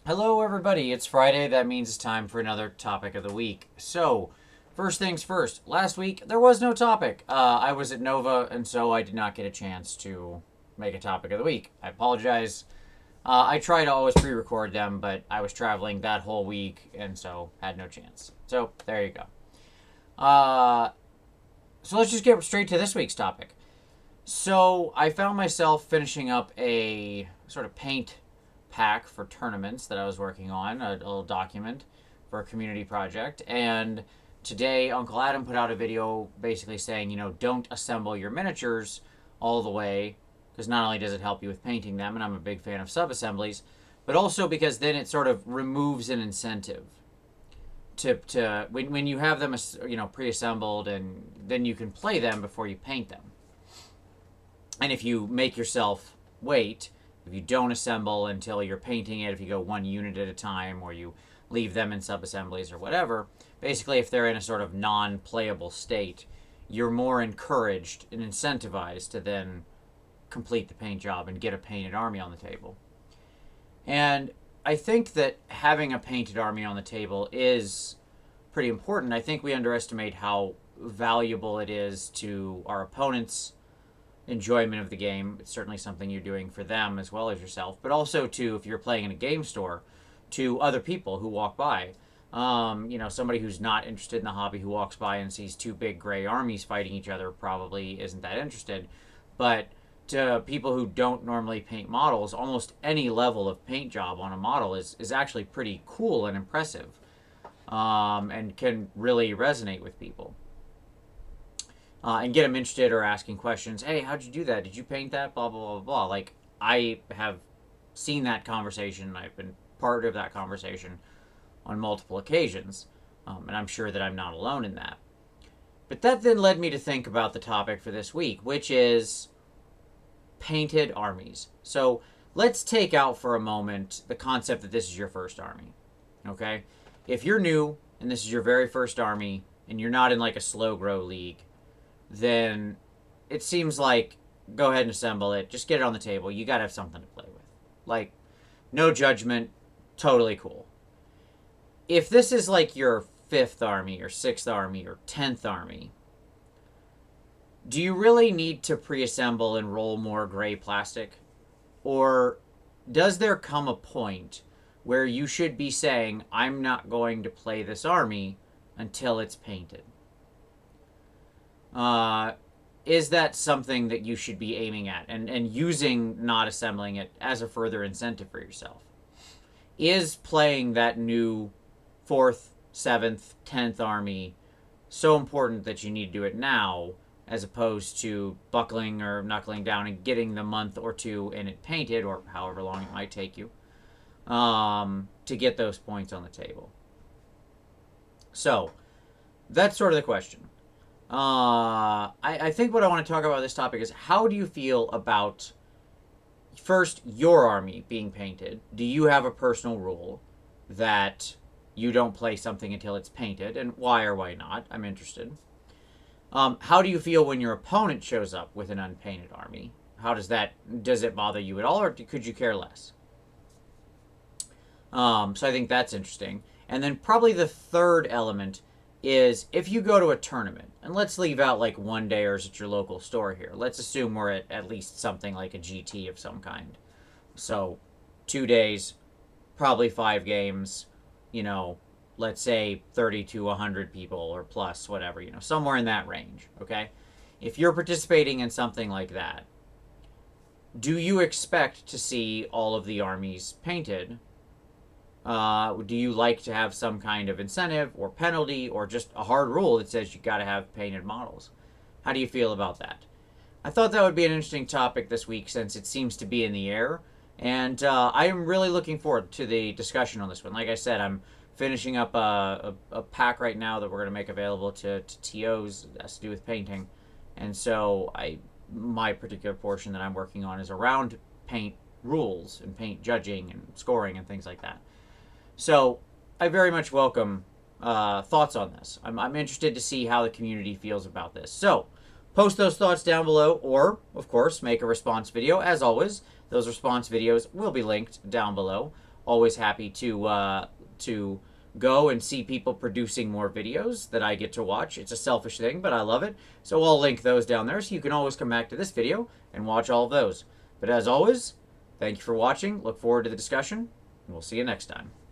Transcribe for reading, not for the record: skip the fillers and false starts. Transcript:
Hello, everybody. It's Friday. That means it's time for another topic of the week. So, first things first. Last week, there was no topic. I was at Nova, and so I did not get a chance to make a topic of the week. I apologize. I try to always pre record them, but I was traveling that whole week, and so had no chance. So, there you go. Uh, so, let's just get straight to this week's topic. So, I found myself finishing up a sort of paint pack for tournaments that I was working on, a little document for a community project. And today, Uncle Adam put out a video basically saying, don't assemble your miniatures all the way, because not only does it help you with painting them, and I'm a big fan of sub assemblies, but also because then it sort of removes an incentive to when you have them pre-assembled, and then you can play them before you paint them. And if you make yourself wait, if you don't assemble until you're painting it, if you go one unit at a time, or you leave them in sub-assemblies or whatever, basically if they're in a sort of non-playable state, you're more encouraged and incentivized to then complete the paint job and get a painted army on the table. And I think that having a painted army on the table is pretty important. I think we underestimate how valuable it is to our opponents' enjoyment of the game. It's certainly something you're doing for them as well as yourself, but also to, if you're playing in a game store, to other people who walk by. Somebody who's not interested in the hobby who walks by and sees two big gray armies fighting each other probably isn't that interested. But to people who don't normally paint models, almost any level of paint job on a model is actually pretty cool and impressive, and can really resonate with people. And get them interested or asking questions. Hey, how'd you do that? Did you paint that? Blah, blah, blah, blah. Like, I have seen that conversation. I've been part of that conversation on multiple occasions. And I'm sure that I'm not alone in that. But that then led me to think about the topic for this week, which is painted armies. So let's take out for a moment the concept that this is your first army. Okay? If you're new and this is your very first army and you're not in like a slow grow league, then it seems like go ahead and assemble it. Just get it on the table. You got to have something to play with. Like, no judgment, totally cool. If this is like your fifth army or sixth army or 10th army, do you really need to pre-assemble and roll more gray plastic? Or does there come a point where you should be saying, I'm not going to play this army until it's painted? Is that something that you should be aiming at and using not assembling it as a further incentive for yourself? Is playing that new 4th, 7th, 10th army so important that you need to do it now, as opposed to buckling or knuckling down and getting the month or two in it painted, or however long it might take you, to get those points on the table? So, that's sort of the question. I think what I want to talk about this topic is, how do you feel about, first, your army being painted? Do you have a personal rule that you don't play something until it's painted, and why or why not? I'm interested. How do you feel when your opponent shows up with an unpainted army? Does it bother you at all, or could you care less? So I think that's interesting. And then probably the third element is, if you go to a tournament, and let's leave out like one dayers at your local store here. Let's assume we're at least something like a GT of some kind. So 2 days, probably 5 games, let's say 30 to 100 people or plus, whatever, somewhere in that range, okay? If you're participating in something like that, do you expect to see all of the armies painted? Do you like to have some kind of incentive or penalty, or just a hard rule that says you got to have painted models? How do you feel about that? I thought that would be an interesting topic this week, since it seems to be in the air, and I am really looking forward to the discussion on this one. Like I said, I'm finishing up a pack right now that we're going to make available to TOs that has to do with painting, and so my particular portion that I'm working on is around paint rules and paint judging and scoring and things like that. So I very much welcome thoughts on this. I'm interested to see how the community feels about this. So post those thoughts down below, or, of course, make a response video. As always, those response videos will be linked down below. always happy to go and see people producing more videos that I get to watch. It's a selfish thing, but I love it. So I'll link those down there so you can always come back to this video and watch all of those. But as always, thank you for watching. Look forward to the discussion, and we'll see you next time.